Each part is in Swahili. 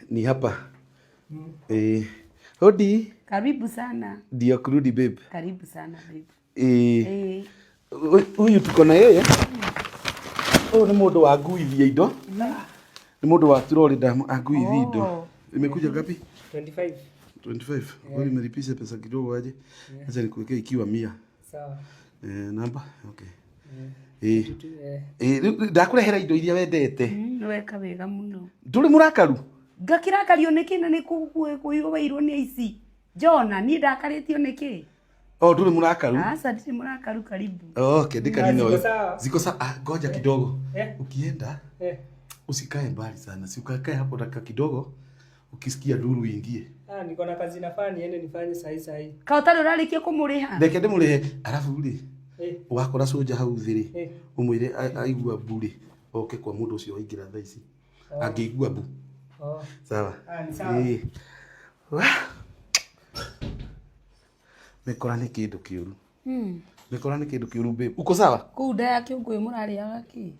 Ni hapa. Hodi. Karibu sana. Ndio kurudi babe. Karibu sana babe. Huyu tuko na yeye. Ni mundu wa nguithia indo. Ni mundu wa Florida anguithia indo. Imekuja ngapi? 25. 25. Wewe umelipisha pesa kidogo aje? Acha nikuwekee ikiwa 100. Sawa. Namba? Okay. Ndakurehera indo iria wendete. Weka wega muno. Nduri murakaru? Ngakirakario niki na nikuwairwo ni aici. Jona ni ndakaritio niki? Nduri murakaru? Sasa ndiri murakaru, karibu. Okay, ndika nini wewe? Ziko sawa. Ngoja kidogo. Ukienda usikae mbali sana. Si ukakae hapo dakika kidogo. Ukisikia duru ingie. Niko na kazi nafanya niende nifanye sahi. Kautari urarikia kumuriha? Ndeke ndimurihe. Arafu uri. Wakora soja hau thiri. Umwire aigua buri. Oke kwa mundu ucio waingira thaa ici. Angĩigua bu. Sawa. Ni sawa. Mekora ni kindu kiuru. Mekora ni kindu kiuru babe. Uko sawa? Kuu nda yake ngui murariaga ki?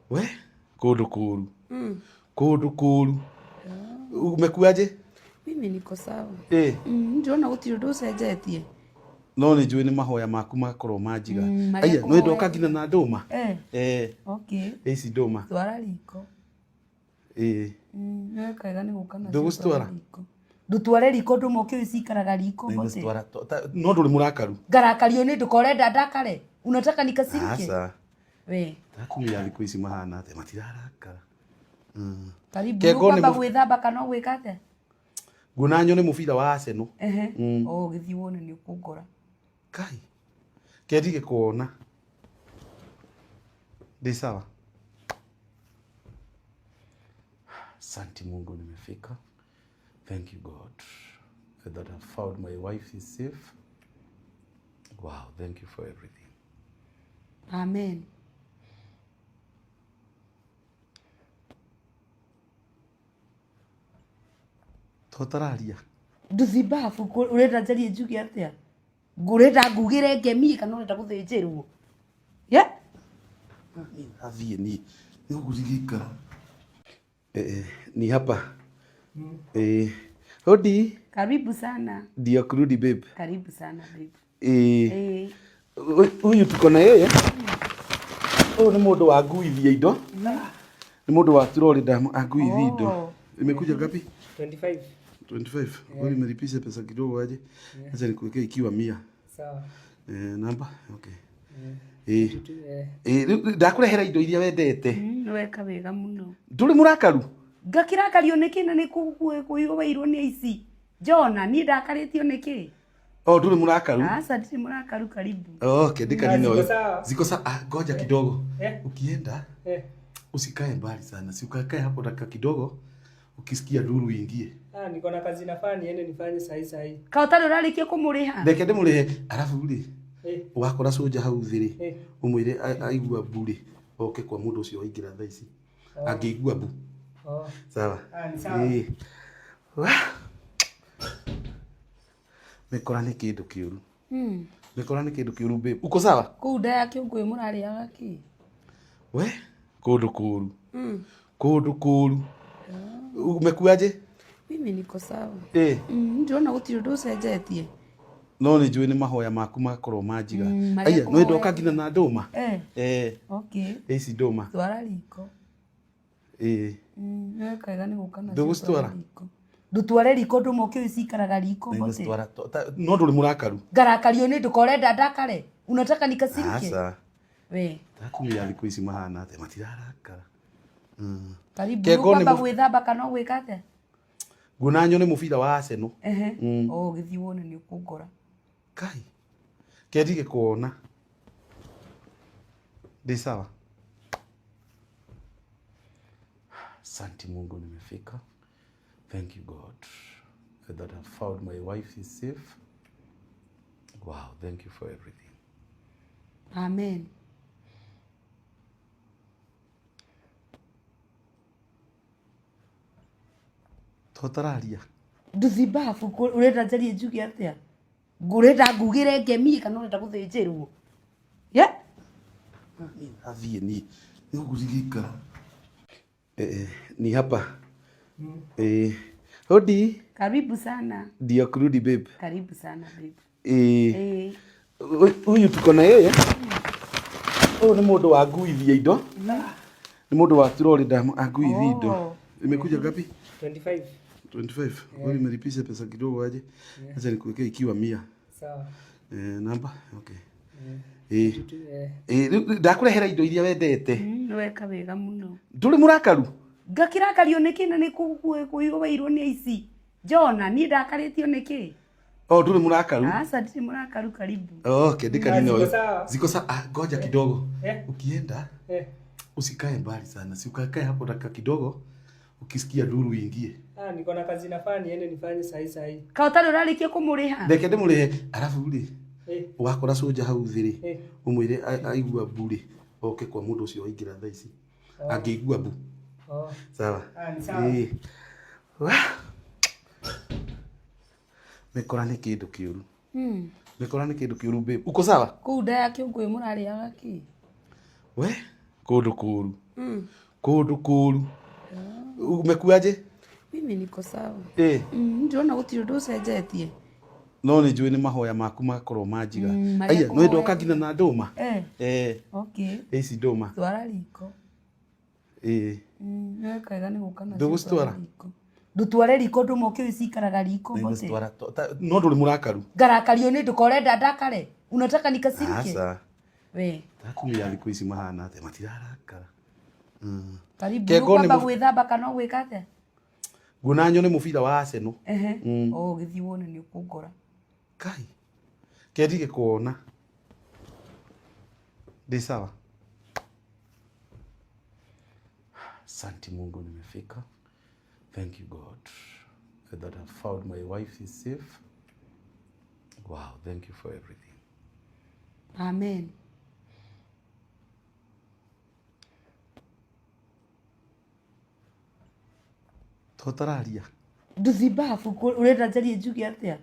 We? Kundu kuru. Kundu kuru. Umekuaje? Mimi niko sawa. Ndiona gutiri ndu cenjetie. No ni njui ni mahoya maku makorwo manjiga. Aya, no ndoka ngina na nduma. Okay. Ici nduma. Twara riko. Nĩ kaega nĩ gũka na ndũgũcitwara. Ndutware riko nduma ũkĩũĩ cikaraga riko mbote. No ndũrĩ mũrakaru. Ngarakario nĩ ndũkorenda ndakare. Unataka nikasirike? Asa. We. Tatumia thikũ ici mahana atĩ matirarakara. Karibu kwamba gwĩthamba kana gwĩka atĩa? Nguona nyone mũbira wa Arsenal. Gĩthiĩ wone nĩ ũkũngora. Kai. Kĩrige kuona. Ndi sawa. Asante Mungu nimefika. Thank you God that I found my wife is safe. Wow, thank you for everything. Amen. Totararia. Nduthibafu urenda njarie njuge atia? Ngurenda ngugire ngemi kana urenda guthĩnjĩrwo? Athiĩ ni gũgũririka. Ni hapa. Hodi. Karibu sana. Ndio kurudi babe. Karibu sana babe. Huyu tuko na yeye. Ni mundu wa nguithia indo. Ni mundu wa Florida anguithia indo. Imekuja ngapi? 25. 25. Wewe umelipisha pesa kidogo aje? Acha nikuwekee ikiwa 100. Sawa. Namba? Okay. Ndakurehera indo iria wendete. Weka wega muno. Nduri murakaru? Ngakirakario niki na nikuwairwo ni aici. Jona ni ndakaritio niki? Nduri murakaru? Sasa ndiri murakaru, karibu. Okay, ndika nini wewe? Ziko sawa. Ngoja kidogo. Ukienda usikae mbali sana. Si ukakae hapo dakika kidogo. Ukisikia duru ingie. Niko na kazi nafanya niende nifanye sahi. Kautari urarikia kumuriha? Ndeke ndimurihe. Arafu uri. Wakora soja hau thiri. Umwire aigua buri. Oke kwa mundu ucio waingira thaa ici. Angĩigua bu. Sawa. Ni sawa. Mekora ni kindu kiuru. Mekora ni kindu kiuru babe. Uko sawa? Kuu nda yake ngui murariaga ki? We? Kundu kuru. Kundu kuru. Umekuaje? Mimi niko sawa. Ndiona gutiri ndu cenjetie. No ni njui ni mahoya maku makorwo manjiga. Aya, no ndoka ngina na nduma. Okay. Ici nduma. Twara riko. Nĩ kaega nĩ gũka na ndũgũcitwara. Ndutware riko nduma ũkĩũĩ cikaraga riko mbote. No ndũrĩ mũrakaru. Ngarakario nĩ ndũkorenda ndakare. Unataka nikasirike? Asa. We. Tatumia thikũ ici mahana atĩ matirarakara. Karibu kwamba gwĩthamba kana gwĩka atĩa? Nguona nyone mũbira wa Arsenal. Gĩthiĩ wone nĩ ũkũngora. Kai. Kĩrige kuona. Ndi sawa. Asante Mungu nimefika. Thank you God that I found my wife is safe. Wow, thank you for everything. Amen. Totararia. Nduthibafu urenda njarie njuge atia? Ngurenda ngugire ngemi kana urenda guthĩnjĩrwo? Athiĩ ni gũgũririka. Ni hapa. Hodi. Karibu sana. Ndio kurudi babe. Karibu sana babe. Huyu tuko na yeye. Huyu ni mundu wa nguithia indo. Ni mundu wa Florida aguithia indo. Imekuja ngapi? 25. 25. Wewe umelipisha pesa kidogo aje? Acha nikuwekee ikiwa 100. Sawa. Namba? Okay. Ndakurehera indo iria wendete. Weka wega muno. Nduri murakaru? Ngakirakario niki na nikuweirwo ni ici. Jona ni ndakaritio niki? Nduri murakaru? Asa ndiri murakaru karibu. Okay, ndika nini wewe? Ziko sawa. Ngoja kidogo. Ukienda usikae mbali sana. Si ukakae hapo dakika kidogo. Ukisikia duru ingie. Niko na kazi nafanya niende nifanye sahi. Kautari urarikia kumuriha. Ndeke ndimurihe. Arafu uri. Wakora soja hau thiri. Umwire aigua buri. Oke kwa mundu ucio aingira thaa ici. Angĩigua bu. Sawa. Mekora ni kindu kiuru. Mekora ni kindu kiuru babe. Uko sawa? Kuu nda ya kiungui murariaga ki? We? Kundu kuru. Kundu kuru. Umekuaje? Mimi niko sawa. Ndiona gutiri undu ucenjetie. No ni njui ni mahoya maku makorwo manjiga. Aya, no ndoka ngina na nduma. Okay. Ici nduma. Twara riko. Wekaiga ni guka na ndugustwara. Ndutware riko nduma ukio icikaraga riko bote. No nduri murakaru. Ngarakario ni ndukorenda ndakare. Unataka nikasirike? Asa. We. Takumia thiku ici mahana ate matirarakara. Karibu kwamba gwithamba kana gwika atia? Nguna nyone mubira wa Arsenal. Githi wone ni ukungora. Kai. Kedige kuona. Ndi sawa. Asante Mungu nimefika. Thank you God that I found my wife is safe. Wow, thank you for everything. Amen. Totararia. Nduthibabu urenda njarie njuge atia?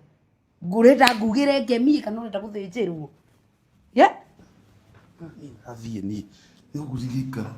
Ngurenda ngugire ngemi kana urenda guthinjirwo? Ye? Athie ni. Ni gurigika.